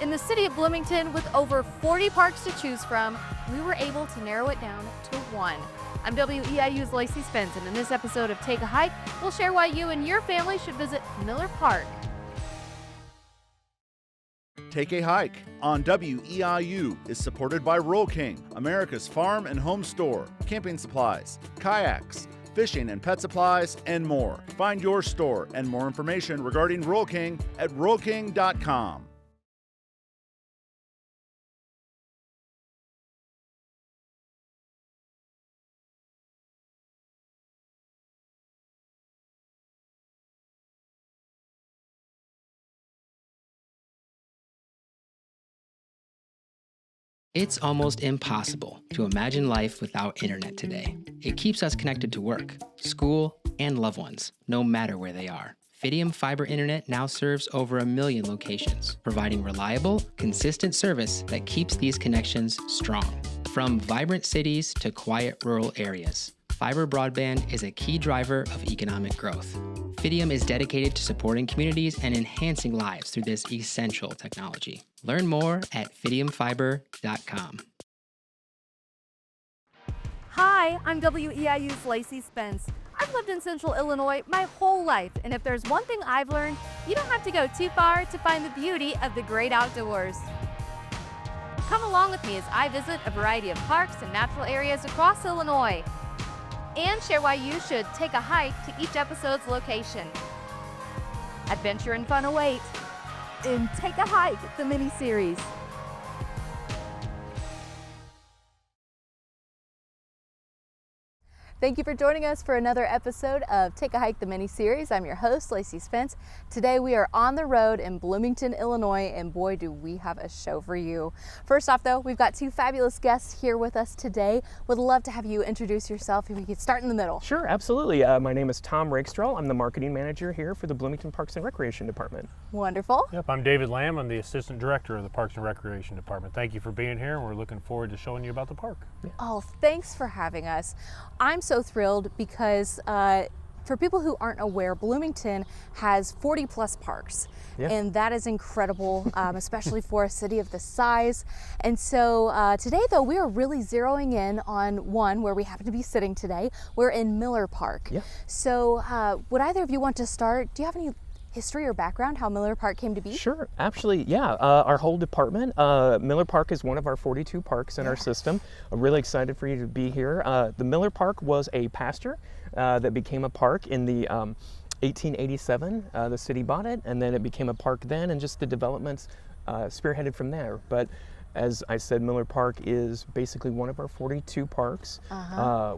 In the city of Bloomington, with over 40 parks to choose from, we were able to narrow it down to one. I'm WEIU's Lacey Spence, and in this episode of Take a Hike, we'll share why you and your family should visit Miller Park. Take a Hike on WEIU is supported by Roll King, America's farm and home store, camping supplies, kayaks, fishing and pet supplies, and more. Find your store and more information regarding Roll King at rollking.com. It's almost impossible to imagine life without internet today. It keeps us connected to work, school, and loved ones, no matter where they are. Fidium Fiber Internet now serves over 1 million locations, providing reliable, consistent service that keeps these connections strong. From vibrant cities to quiet rural areas, fiber broadband is a key driver of economic growth. Fidium is dedicated to supporting communities and enhancing lives through this essential technology. Learn more at fidiumfiber.com. Hi, I'm WEIU's Lacey Spence. I've lived in Central Illinois my whole life, and if there's one thing I've learned, you don't have to go too far to find the beauty of the great outdoors. Come along with me as I visit a variety of parks and natural areas across Illinois, and share why you should take a hike to each episode's location. Adventure and fun await in Take a Hike, the mini-series. Thank you for joining us for another episode of Take a Hike, the mini-series. I'm your host, Lacey Spence. Today we are on the road in Bloomington, Illinois, and boy, do we have a show for you. First off, though, we've got two fabulous guests here with us today. Would love to have you introduce yourself if we could start in the middle. Sure, absolutely. My name is Tom Rakestraw. I'm the marketing manager here for the Bloomington Parks and Recreation Department. Wonderful. Yep, I'm David Lamb. I'm the Assistant Director of the Parks and Recreation Department. Thank you for being here, and we're looking forward to showing you about the park. Yeah. Oh, thanks for having us. I'm so thrilled because for people who aren't aware, Bloomington has 40 plus parks, and that is incredible, especially for a city of this size. And so today, though, we are really zeroing in on one where we happen to be sitting today. We're in Miller Park. Yeah. So would either of you want to start? Do you have any history or background how Miller Park came to be? Sure, actually, yeah. Our whole department, Miller Park is one of our 42 parks in our system. I'm really excited for you to be here. The Miller Park was a pasture that became a park in the 1887. The city bought it, and then it became a park then, and just the developments spearheaded from there. But as I said, Miller Park is basically one of our 42 parks.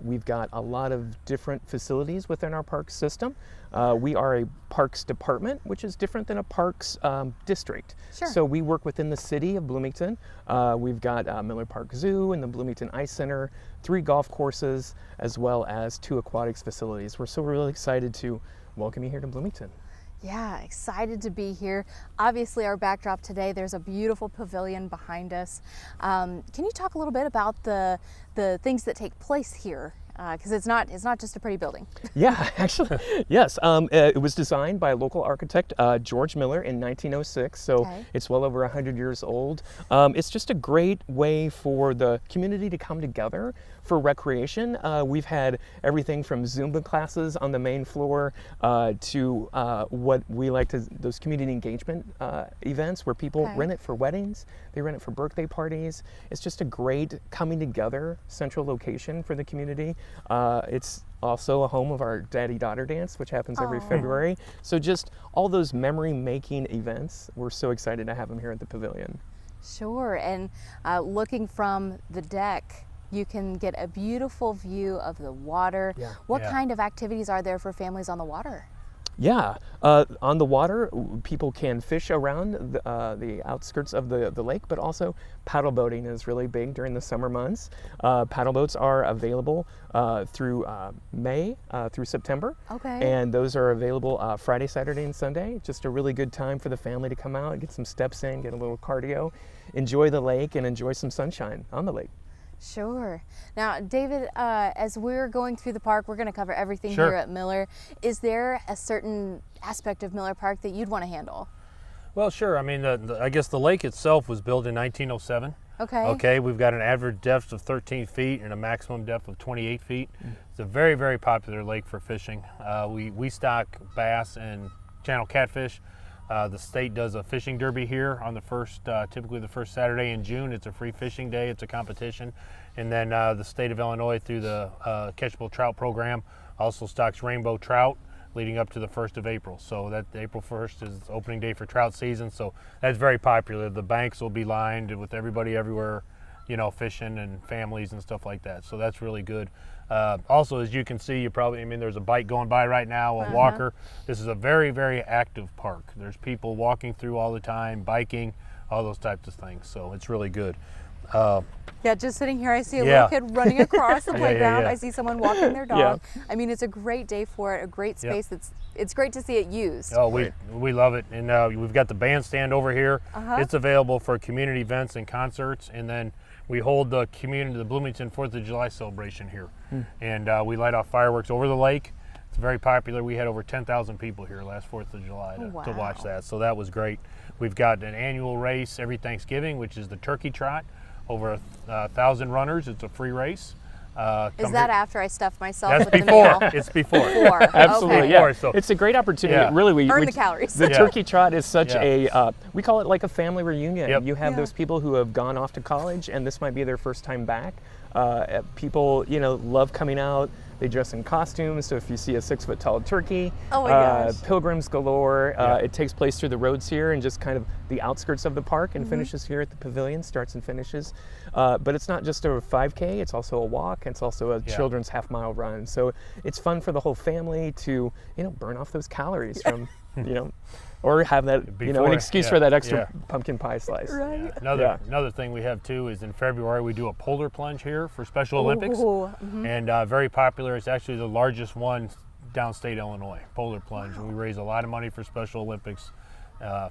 We've got a lot of different facilities within our park system. We are a parks department, which is different than a parks district. Sure. So we work within the city of Bloomington. We've got Miller Park Zoo and the Bloomington Ice Center, 3 golf courses, as well as 2 aquatics facilities. We're so really excited to welcome you here to Bloomington. Yeah, excited to be here. Obviously, our backdrop today, there's a beautiful pavilion behind us. Can you talk a little bit about the things that take place here? Because it's not just a pretty building. Yeah, actually, yes. It was designed by a local architect, George Miller, in 1906. So it's well over 100 years old. It's just a great way for the community to come together for recreation. We've had everything from Zumba classes on the main floor to what we like to, those community engagement events where people rent it for weddings, they rent it for birthday parties. It's just a great coming together central location for the community. It's also a home of our daddy-daughter dance, which happens every February. So just all those memory-making events, we're so excited to have them here at the pavilion. Sure, and looking from the deck, you can get a beautiful view of the water. What kind of activities are there for families on the water? Yeah, on the water, people can fish around the outskirts of the lake, but also paddle boating is really big during the summer months. Paddle boats are available through May through September. And those are available Friday, Saturday, and Sunday. Just a really good time for the family to come out, get some steps in, get a little cardio, enjoy the lake, and enjoy some sunshine on the lake. Sure. Now, David, as we're going through the park, we're going to cover everything here at Miller. Is there a certain aspect of Miller Park that you'd want to handle? Well, sure. I mean, I guess the lake itself was built in 1907. Okay. Okay, we've got an average depth of 13 feet and a maximum depth of 28 feet. It's a very, very popular lake for fishing. We stock bass and channel catfish. The state does a fishing derby here on the typically the first Saturday in June. It's a free fishing day. It's a competition. And then the state of Illinois, through the Catchable Trout program, also stocks rainbow trout leading up to the 1st of April. So that April 1st is opening day for trout season. So that's very popular. The banks will be lined with everybody everywhere, you know, fishing and families and stuff like that. So that's really good. Also, as you can see, there's a bike going by right now, a walker. This is a very, very active park. There's people walking through all the time, biking, all those types of things. So it's really good. Yeah, just sitting here, I see a little kid running across the playground. yeah. I see someone walking their dog. I mean, it's a great day for it, a great space. It's great to see it used. Oh, we love it. And we've got the bandstand over here. It's available for community events and concerts. And then we hold the Bloomington 4th of July celebration here. And we light off fireworks over the lake. It's very popular. We had over 10,000 people here last 4th of July to watch that. So that was great. We've got an annual race every Thanksgiving, which is the Turkey Trot. Over 1,000 runners. It's a free race. Is that after I stuff myself That's with before. the meal? It's before. Absolutely, Okay. yeah. So- It's a great opportunity. Yeah. Really, Burn the calories. The Yeah. Turkey Trot is such Yeah. we call it like a family reunion. Yep. You have those people who have gone off to college, and this might be their first time back. People, love coming out. They dress in costumes, so if you see a 6-foot tall turkey, Oh my gosh. pilgrims galore. Yeah. It takes place through the roads here and just kind of the outskirts of the park, and finishes here at the pavilion, starts and finishes. But it's not just a 5K, it's also a walk, it's also a children's half-mile run. So it's fun for the whole family to, burn off those calories from, or have that, an Before, excuse for that extra pumpkin pie slice. Right. Another thing we have too is in February we do a polar plunge here for Special Olympics, and very popular. It's actually the largest one downstate Illinois, polar plunge, and we raise a lot of money for Special Olympics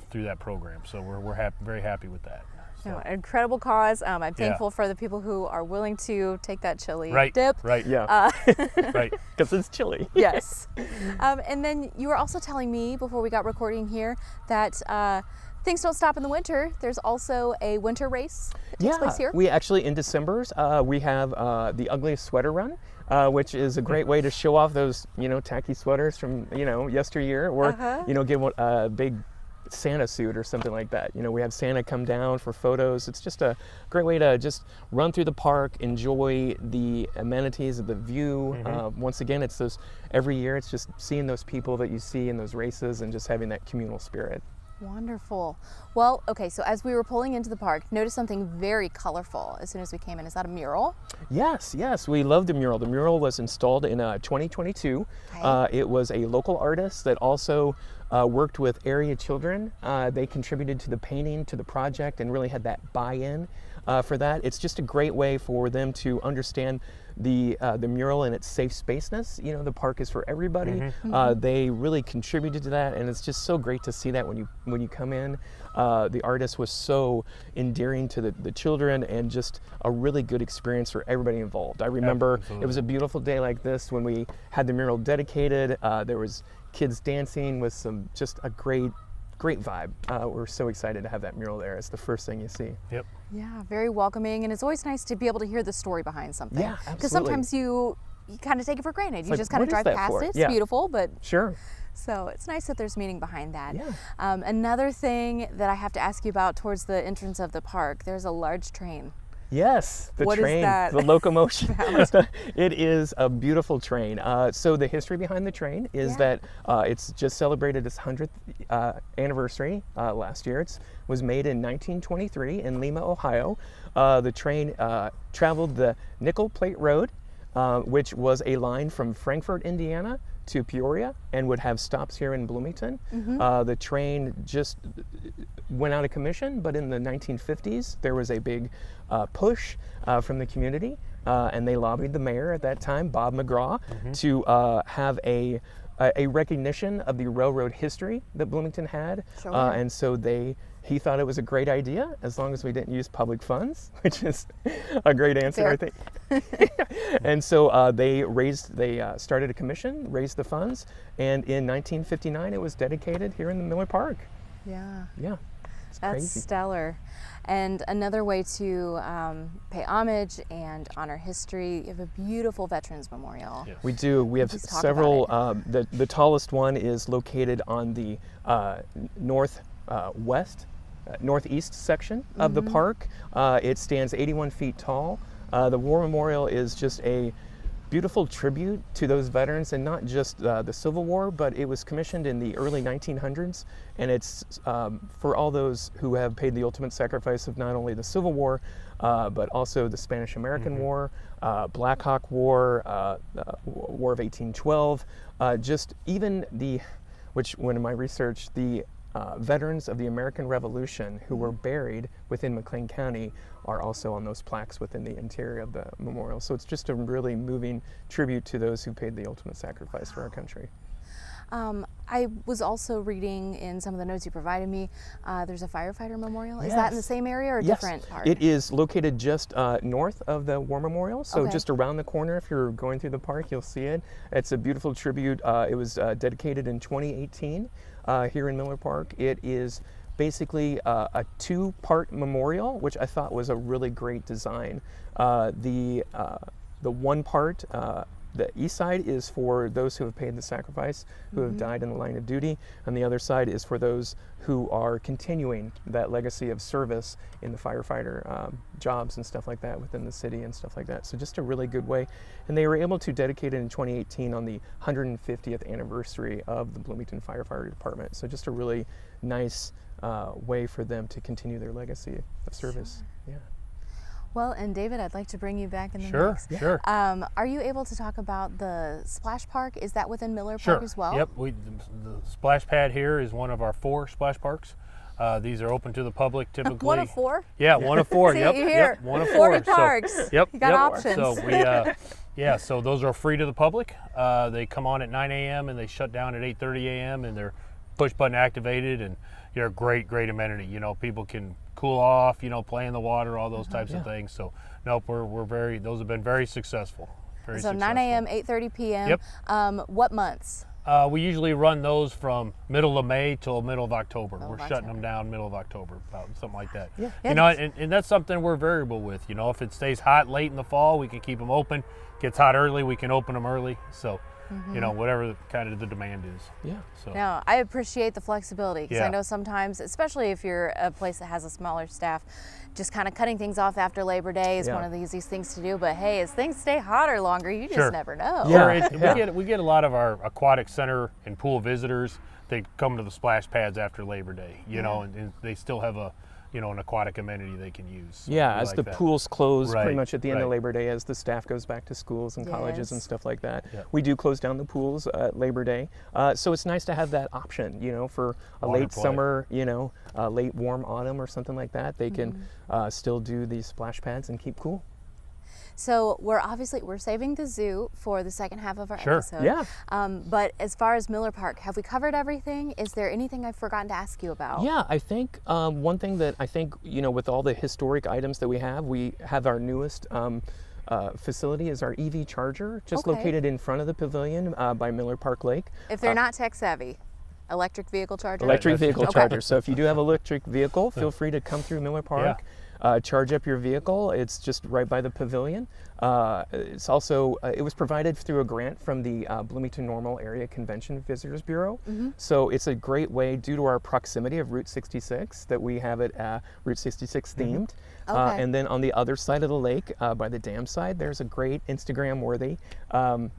through that program. So we're very happy with that. No, an incredible cause. I'm thankful for the people who are willing to take that chili dip. Right. Yeah, Right. because it's chilly. Yes. And then you were also telling me before we got recording here that things don't stop in the winter. There's also a winter race that takes place here. We actually, in December, we have the Ugliest Sweater Run, which is a great way to show off those, tacky sweaters from, yesteryear, or, get a big Santa suit or something like that. We have Santa come down for photos. It's just a great way to just run through the park, enjoy the amenities of the view. Once again, it's every year, it's just seeing those people that you see in those races and just having that communal spirit. Wonderful. Well, okay, so as we were pulling into the park, noticed something very colorful as soon as we came in. Is that a mural? Yes, we love the mural. The mural was installed in 2022. Okay. It was a local artist that also worked with area children. They contributed to the painting, to the project, and really had that buy-in for that. It's just a great way for them to understand the mural and its safe spaceness. The park is for everybody. They really contributed to that, and it's just so great to see that when you come in. The artist was so endearing to the children, and just a really good experience for everybody involved. I remember it was a beautiful day like this when we had the mural dedicated. There was kids dancing with just a great vibe. We're so excited to have that mural there. It's the first thing you see. Yep. Yeah, very welcoming, and it's always nice to be able to hear the story behind something. Yeah, absolutely. Because sometimes you kind of take it for granted. You like, just kind of what is drive that past for? it. It's Yeah. beautiful, but Sure. so it's nice that there's meaning behind that. Yeah. Another thing that I have to ask you about towards the entrance of the park, there's a large train. Yes, the What is train, that the locomotion. about? It is a beautiful train. So the history behind the train is that it's just celebrated its 100th anniversary last year. It was made in 1923 in Lima, Ohio. The train traveled the Nickel Plate Road, which was a line from Frankfort, Indiana to Peoria, and would have stops here in Bloomington. The train just went out of commission, but in the 1950s there was a big push from the community, and they lobbied the mayor at that time, Bob McGraw, to have a recognition of the railroad history that Bloomington had. Sure. And so he thought it was a great idea, as long as we didn't use public funds, which is a great answer, Fair. I think. And so they started a commission, raised the funds, and in 1959 it was dedicated here in the Miller Park. Yeah. Yeah, it's That's crazy. stellar. And another way to pay homage and honor history, you have a beautiful Veterans Memorial. Yes. We do. We have Just talk several. about The tallest one is located on the northeast section of the park. It stands 81 feet tall. The War Memorial is just a beautiful tribute to those veterans, and not just the Civil War, but it was commissioned in the early 1900s, and it's for all those who have paid the ultimate sacrifice of not only the Civil War, but also the Spanish-American War, Black Hawk War, War of 1812, just even when in my research, the veterans of the American Revolution who were buried within McLean County are also on those plaques within the interior of the memorial. So it's just a really moving tribute to those who paid the ultimate sacrifice for our country. I was also reading in some of the notes you provided me, there's a firefighter memorial. Is that in the Yes. same area or a Yes. different part? It is located just north of the War Memorial, so Okay. just around the corner. If you're going through the park, you'll see it. It's a beautiful tribute. It was dedicated in 2018 here in Miller Park. It is basically a two-part memorial, which I thought was a really great design. The one part, the east side, is for those who have paid the sacrifice, who have died in the line of duty, and the other side is for those who are continuing that legacy of service in the firefighter jobs and stuff like that within the city and stuff like that. So just a really good way. And they were able to dedicate it in 2018 on the 150th anniversary of the Bloomington Firefighter Department. So just a really nice way for them to continue their legacy of service. Yeah. Well, and David, I'd like to bring you back in the Sure, mix. sure. Are you able to talk about the splash park? Is that within Miller Sure. Park as well? Yep. The splash pad here is one of our 4 splash parks. These are open to the public typically. One of 4? Yeah, one of 4. See, Yep. you hear Yep. One of 4 4. parks. So, yep. You got yep. options. So we, yeah. So those are free to the public. They come on at 9 a.m. and they shut down at 8:30 a.m. and they're push button activated, and you're a great amenity. You know, people can cool off. You know, play in the water, all those types of things. So nope, those have been very successful. Very So successful. 9 a.m., 8:30 p.m. Yep. What months? We usually run those from middle of May till middle of October. Middle We're of shutting October. them down middle of October, about something like that. Yeah. You know, and that's something we're variable with. You know, if it stays hot late in the fall, we can keep them open. Gets hot early, we can open them early. So, you know, whatever kind of the demand is. Yeah. So. No, I appreciate the flexibility because I Yeah. know sometimes, especially if you're a place that has a smaller staff, just kind of cutting things off after Labor Day is Yeah. one of the easiest things to do. But hey, as things stay hotter longer, you just Sure. never know. Yeah. Or we get a lot of our aquatic center and pool visitors. They come to the splash pads after Labor Day, you know, and they still have an aquatic amenity they can use. So Yeah, we as like the that. pools close pretty Right, much at the end of right. Labor Day, as the staff goes back to schools and colleges and Yes. stuff like that. Yeah. We do close down the pools at Labor Day. So it's nice to have that option, you know, for a Water late play. summer, you know, late warm autumn or something like that. They can still do these splash pads and keep cool. So we're saving the zoo for the second half of our Sure. episode. Yeah. But as far as Miller Park, have we covered everything? Is there anything I've forgotten to ask you about? Yeah, I think one thing that I think, you know, with all the historic items that we have our newest facility is our EV charger, just Okay. located in front of the pavilion by Miller Park Lake. If they're not tech savvy, electric vehicle charger. Electric that's- vehicle Okay. charger. So if you do have an electric vehicle, feel free to come through Miller Park, charge up your vehicle. It's just right by the pavilion. It's also, it was provided through a grant from the Bloomington Normal Area Convention Visitors Bureau. So it's a great way, due to our proximity of Route 66, that we have it Route 66 themed. Okay. And then on the other side of the lake, by the dam side, there's a great Instagram-worthy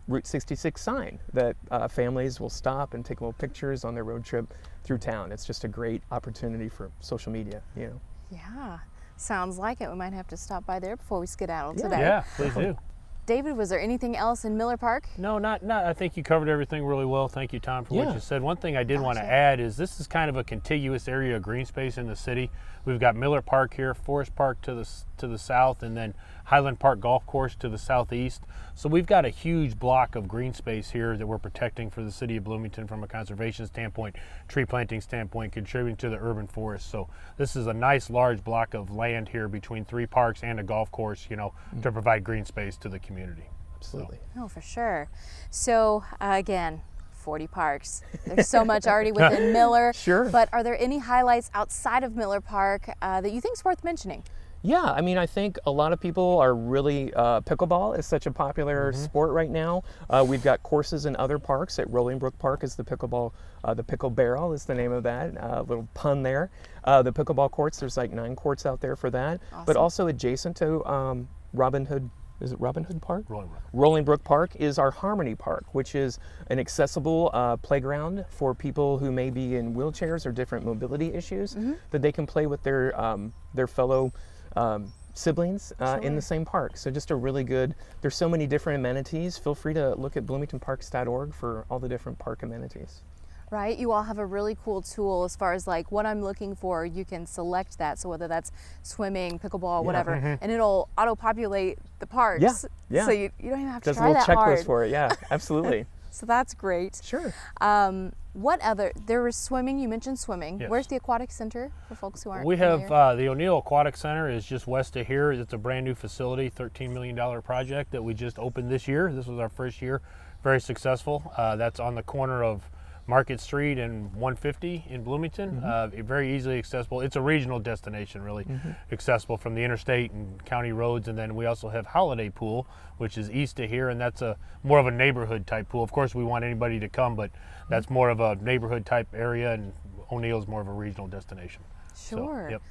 Route 66 sign that families will stop and take little pictures on their road trip through town. It's just a great opportunity for social media, you know. Yeah, sounds like it. We might have to stop by there before we skedaddle Yeah. today. Yeah, please do. David, was there anything else in Miller Park? No, not. I think you covered everything really well. Thank you, Tom, for Yeah. what you said. One thing I did want to Gotcha. add is this is kind of a contiguous area of green space in the city. We've got Miller Park here, Forest Park to the south, and then Highland Park Golf Course to the southeast. So we've got a huge block of green space here that we're protecting for the city of Bloomington from a conservation standpoint, tree planting standpoint, contributing to the urban forest. So this is a nice large block of land here between 3 parks and a golf course, you know, to provide green space to the community. Absolutely. No, for sure. So again, 40 parks. There's so much already within Miller. Sure. But are there any highlights outside of Miller Park that you think is worth mentioning? Yeah, I mean, I think a lot of people are really, pickleball is such a popular sport right now. We've got courses in other parks. At Rolling Brook Park is the pickleball, the pickle barrel is the name of that, little pun there. The pickleball courts, there's like 9 courts out there for that. Awesome. But also adjacent to Robin Hood, is it Robin Hood Park? Rolling Brook. Rolling Brook Park is our Harmony Park, which is an accessible playground for people who may be in wheelchairs or different mobility issues, that they can play with their fellow siblings in the same park. So just a really good, there's so many different amenities. Feel free to look at bloomingtonparks.org for all the different park amenities. Right, you all have a really cool tool as far as like what I'm looking for. You can select that, so whether that's swimming, pickleball, whatever, and it'll auto-populate the parks. Yeah. So you don't even have to There's a try little that checklist hard. for it, yeah, absolutely. So that's great. Sure. What other? There was swimming. You mentioned swimming. Yes. Where's the aquatic center for folks who aren't? We have familiar? the O'Neill Aquatic Center is just west of here. It's a brand new facility, $13 million project that we just opened this year. This was our first year, very successful. That's on the corner of Market Street and 150 in Bloomington. Very easily accessible. It's a regional destination, really accessible from the interstate and county roads. And then we also have Holiday Pool, which is east of here, and that's a more of a neighborhood type pool. Of course, we want anybody to come, but that's more of a neighborhood type area, and O'Neill's more of a regional destination. Sure. So, yep.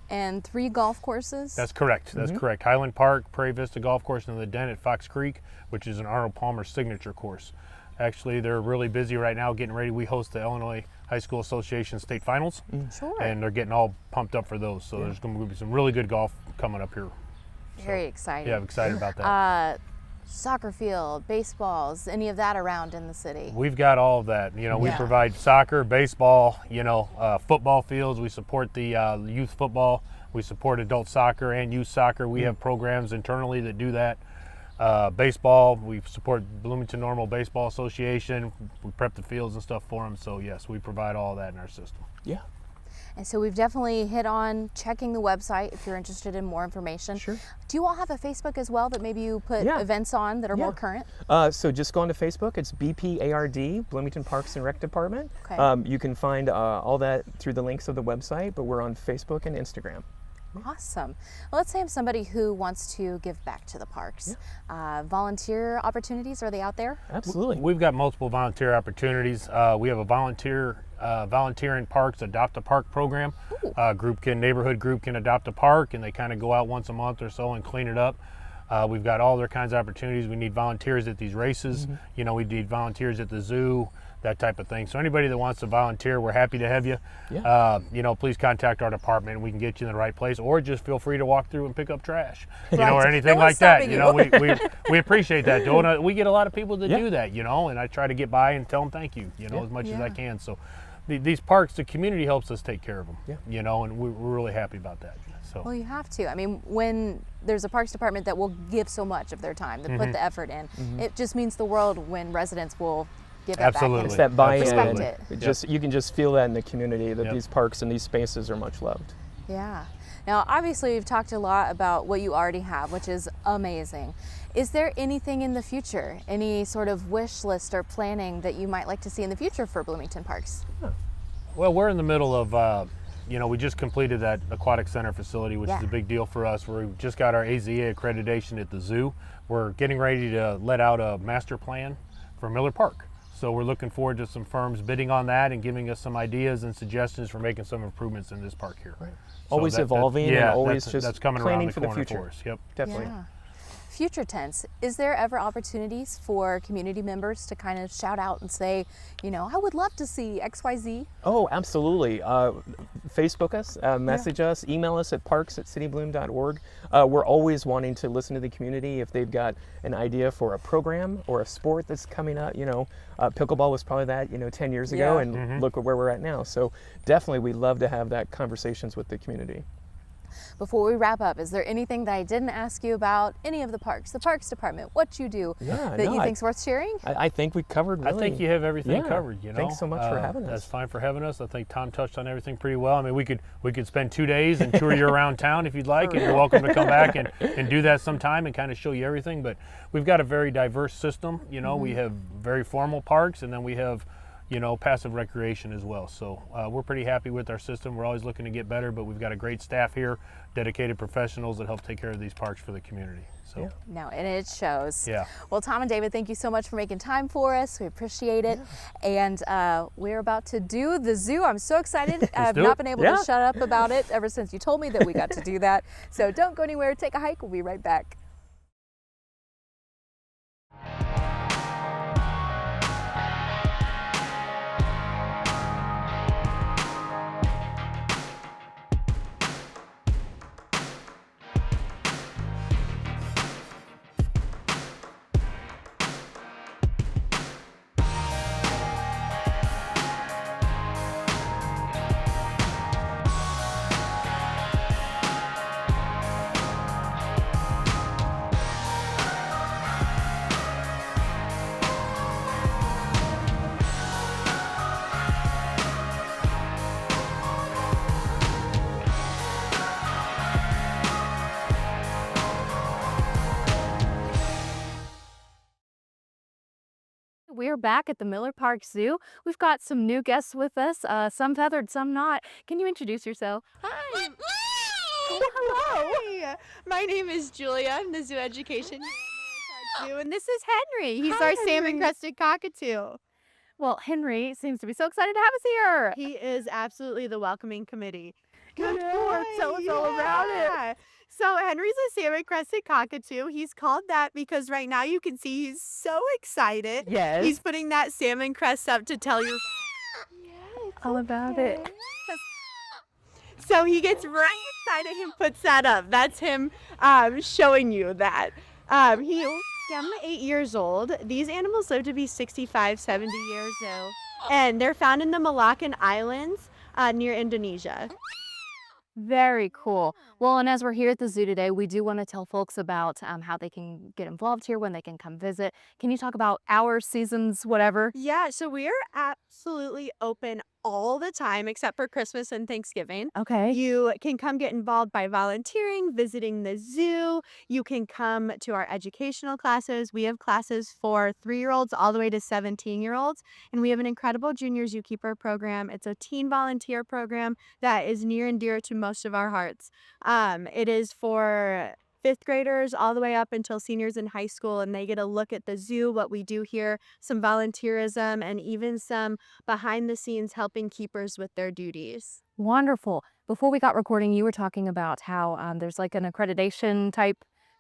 And 3 golf courses. That's correct. That's correct. Highland Park, Prairie Vista Golf Course, and the Den at Fox Creek, which is an Arnold Palmer signature course. Actually, they're really busy right now getting ready. We host the Illinois High School Association state finals, Sure. and they're getting all pumped up for those. So there's going to be some really good golf coming up here. Very exciting. Yeah, I'm excited about that. Soccer field, baseballs, any of that around in the city? We've got all of that. You know, we Yeah. provide soccer, baseball, football fields. We support the youth football. We support adult soccer and youth soccer. We have programs internally that do that. Baseball, we support Bloomington Normal Baseball Association. We prep the fields and stuff for them. So yes, we provide all that in our system. Yeah. And so we've definitely hit on checking the website if you're interested in more information. Sure. Do you all have a Facebook as well that maybe you put Yeah. events on that are Yeah. more current? So just go onto Facebook. It's BPARD, Bloomington Parks and Rec Department. Okay. You can find all that through the links of the website, but we're on Facebook and Instagram. Awesome. Well, let's say I'm somebody who wants to give back to the parks. Volunteer opportunities, are they out there? Absolutely. We've got multiple volunteer opportunities. We have a volunteer in parks adopt a park program. Neighborhood group can adopt a park, and they kind of go out once a month or so and clean it up. We've got all their kinds of opportunities. We need volunteers at these races. We need volunteers at the zoo, that type of thing. So anybody that wants to volunteer, we're happy to have you. Yeah. Please contact our department and we can get you in the right place, or just feel free to walk through and pick up trash, Right. or No anything one's like that. stopping We appreciate that. We get a lot of people that Yeah. do that, and I try to get by and tell them thank you, as much as I Yeah. can. So these parks, the community helps us take care of them, Yeah. and we're really happy about that. So. Well, you have to. I mean, when there's a parks department that will give so much of their time, to put the effort in, it just means the world when residents will give that Absolutely. It's back. that buy-in. Respect and it. You can just feel that in the community that Yep. these parks and these spaces are much loved. Yeah. Now, obviously, we've talked a lot about what you already have, which is amazing. Is there anything in the future, any sort of wish list or planning that you might like to see in the future for Bloomington Parks? Well, we're in the middle of, we just completed that aquatic center facility, which is Yeah. a big deal for us. We just got our AZA accreditation at the zoo. We're getting ready to let out a master plan for Miller Park. So we're looking forward to some firms bidding on that and giving us some ideas and suggestions for making some improvements in this park here. Right. So Always evolving and always just that's coming planning around the for the corner future. for us. Yep. Definitely. Yeah. Future tense, is there ever opportunities for community members to kind of shout out and say, I would love to see XYZ? Oh, absolutely. Facebook us, message us, email us at parks@citybloom.org. We're always wanting to listen to the community if they've got an idea for a program or a sport that's coming up. Pickleball was probably that, 10 years ago, Yeah. and look at where we're at now. So definitely we love to have that conversations with the community. Before we wrap up, is there anything that I didn't ask you about any of the parks department, what you do that you think's worth sharing? I think we covered really. I think you have everything covered, you know. Thanks so much for having us. That's fine for having us. I think Tom touched on everything pretty well. I mean, we could spend 2 days and tour you around town if you'd like, and you're welcome to come back and do that sometime and kind of show you everything. But we've got a very diverse system, you know. We have very formal parks, and then we have, you know, passive recreation as well. So we're pretty happy with our system. We're always looking to get better, but we've got a great staff here, dedicated professionals that help take care of these parks for the community. So No, and it shows. Yeah. Well, Tom and David, thank you so much for making time for us. We appreciate it. And we're about to do the zoo. I'm so excited. I've not been able to shut up about it ever since you told me that we got to do that. So don't go anywhere. Take a hike. We'll be right back. We're back at the Miller Park Zoo. We've got some new guests with us, some feathered, some not. Can you introduce yourself? Hi. Hello. Hi. My name is Julia. I'm the zoo education here at Miller Park Zoo, and this is Henry. He's Hi, our Henry. salmon-crested cockatoo. Well, Henry seems to be so excited to have us here. He is absolutely the welcoming committee. Good Lord, tell us all about it. So Henry's a salmon-crested cockatoo. He's called that because right now you can see he's so excited. Yes. He's putting that salmon crest up to tell you all about it. So he gets right excited and puts that up. That's him showing you that. I'm 8 years old. These animals live to be 65, 70 years old. And they're found in the Malaccan Islands near Indonesia. Very cool. Well, and as we're here at the zoo today, we do want to tell folks about how they can get involved here, when they can come visit. Can you talk about hours, seasons, whatever? Yeah, so we're absolutely open all the time except for Christmas and Thanksgiving. Okay. You can come get involved by volunteering, visiting the zoo. You can come to our educational classes. We have classes for 3-year-olds all the way to 17-year-olds. And we have an incredible junior zookeeper program. It's a teen volunteer program that is near and dear to most of our hearts. It is for 5th graders all the way up until seniors in high school, and they get a look at the zoo, what we do here, some volunteerism, and even some behind the scenes helping keepers with their duties. Wonderful. Before we got recording, you were talking about how there's like an accreditation type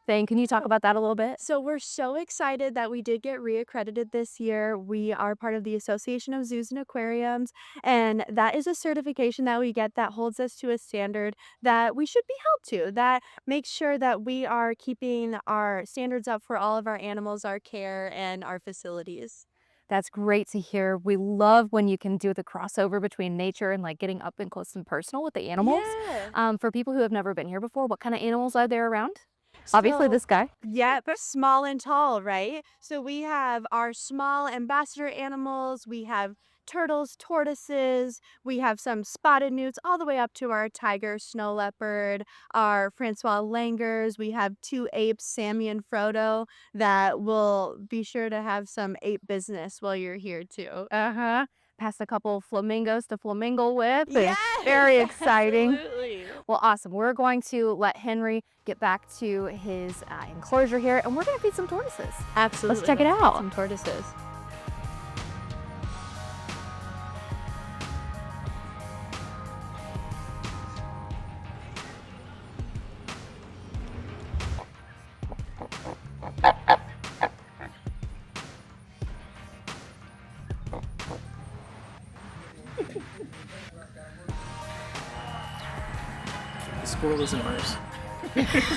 thing. Can you talk about that a little bit? So we're so excited that we did get reaccredited this year. We are part of the Association of Zoos and Aquariums, and that is a certification that we get that holds us to a standard that we should be held to, that makes sure that we are keeping our standards up for all of our animals, our care, and our facilities. That's great to hear. We love when you can do the crossover between nature and like getting up and close and personal with the animals. Yeah. For people who have never been here before, what kind of animals are there around? Obviously this guy. Yeah, but small and tall, right? So we have our small ambassador animals, we have turtles, tortoises, we have some spotted newts, all the way up to our tiger, snow leopard, our Francois langurs. We have 2 apes, Sammy and Frodo, that will be sure to have some ape business while you're here too. Passed a couple of flamingos to flamingo with. Yes, very exciting. Absolutely. Well, awesome. We're going to let Henry get back to his enclosure here, and we're going to feed some tortoises. Absolutely. Let's check it out. Some tortoises. The squirrel isn't ours.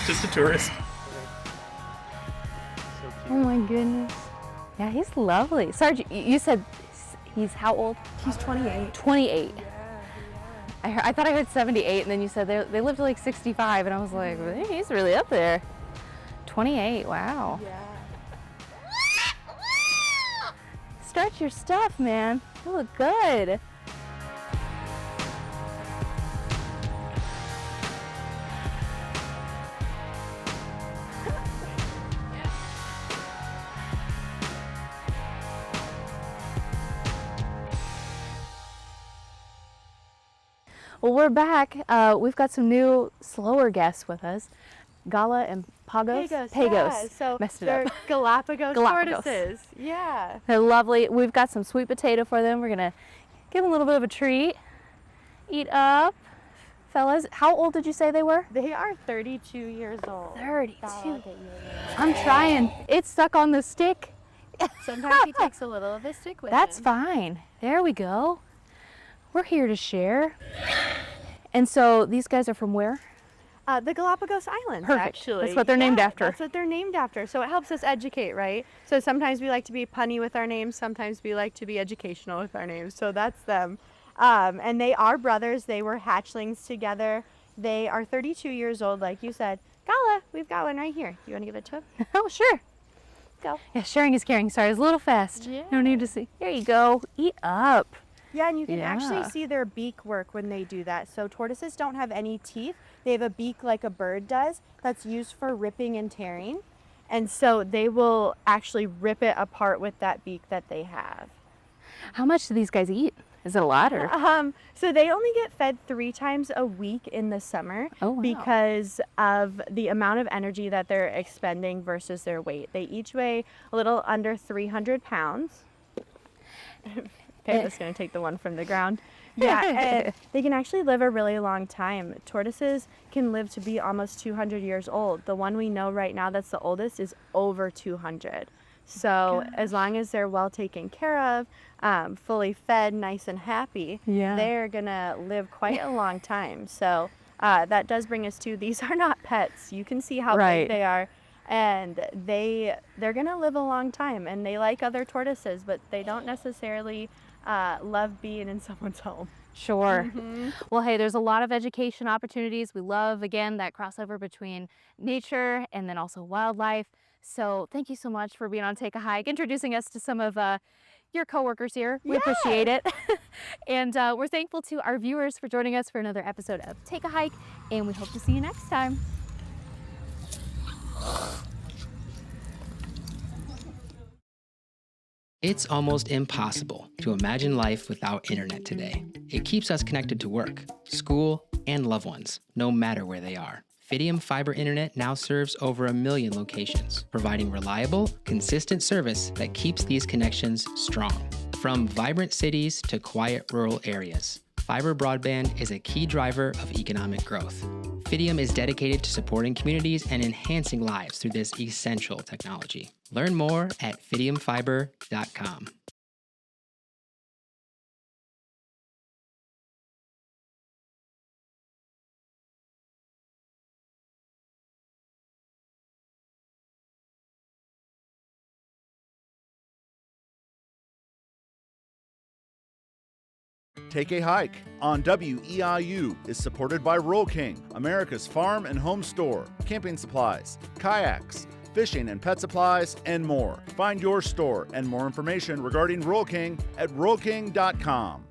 Just a tourist. Oh my goodness. Yeah, he's lovely. Sarge, you said he's how old? He's 28. 28. I thought I heard 78, and then you said they live to like 65, and I was like, well, he's really up there. 28, wow. Yeah. Stretch your stuff, man. You look good. Well, we're back. We've got some new, slower guests with us. Gala and Pagos? Yeah. So Messed it they're up. Galapagos Galapagos. tortoises. Yeah. They're lovely. We've got some sweet potato for them. We're gonna give them a little bit of a treat. Eat up. Fellas, how old did you say they were? They are 32 years old. 32. That'll get you a I'm trying. It's stuck on the stick. little- Sometimes he takes a little of his stick with That's him. fine. There we go. We're here to share. And so these guys are from where? The Galapagos Islands, Perfect. actually. That's what they're named after. That's what they're named after. So it helps us educate, right? So sometimes we like to be punny with our names. Sometimes we like to be educational with our names. So that's them. And they are brothers. They were hatchlings together. They are 32 years old, like you said. Gala, we've got one right here. You want to give it to him? Oh, sure. Go. Yeah, sharing is caring. Sorry, it's a little fast. Yeah. No need to see. Here you go. Eat up. Yeah, and you can Yeah. actually see their beak work when they do that. So tortoises don't have any teeth. They have a beak like a bird does that's used for ripping and tearing. And so they will actually rip it apart with that beak that they have. How much do these guys eat? Is it a lot or? So they only get fed 3 times a week in the summer Oh, wow. because of the amount of energy that they're expending versus their weight. They each weigh a little under 300 pounds. Pamela's going to take the one from the ground. Yeah, and they can actually live a really long time. Tortoises can live to be almost 200 years old. The one we know right now that's the oldest is over 200. So as long as they're well taken care of, fully fed, nice and happy, Yeah. they're going to live quite a long time. So that does bring us to, these are not pets. You can see how Right. big they are. And they're going to live a long time. And they like other tortoises, but they don't necessarily love being in someone's home. Sure. Well, hey, there's a lot of education opportunities. We love, again, that crossover between nature and then also wildlife. So thank you so much for being on Take a Hike, introducing us to some of your coworkers here. We appreciate it. And we're thankful to our viewers for joining us for another episode of Take a Hike, and we hope to see you next time. It's almost impossible to imagine life without internet today. It keeps us connected to work, school, and loved ones, no matter where they are. Fidium Fiber Internet now serves over 1 million locations, providing reliable, consistent service that keeps these connections strong. From vibrant cities to quiet rural areas, fiber broadband is a key driver of economic growth. Fidium is dedicated to supporting communities and enhancing lives through this essential technology. Learn more at fidiumfiber.com. Take a Hike on WEIU is supported by Roll King, America's farm and home store, camping supplies, kayaks, fishing and pet supplies, and more. Find your store and more information regarding Roll King at rollking.com.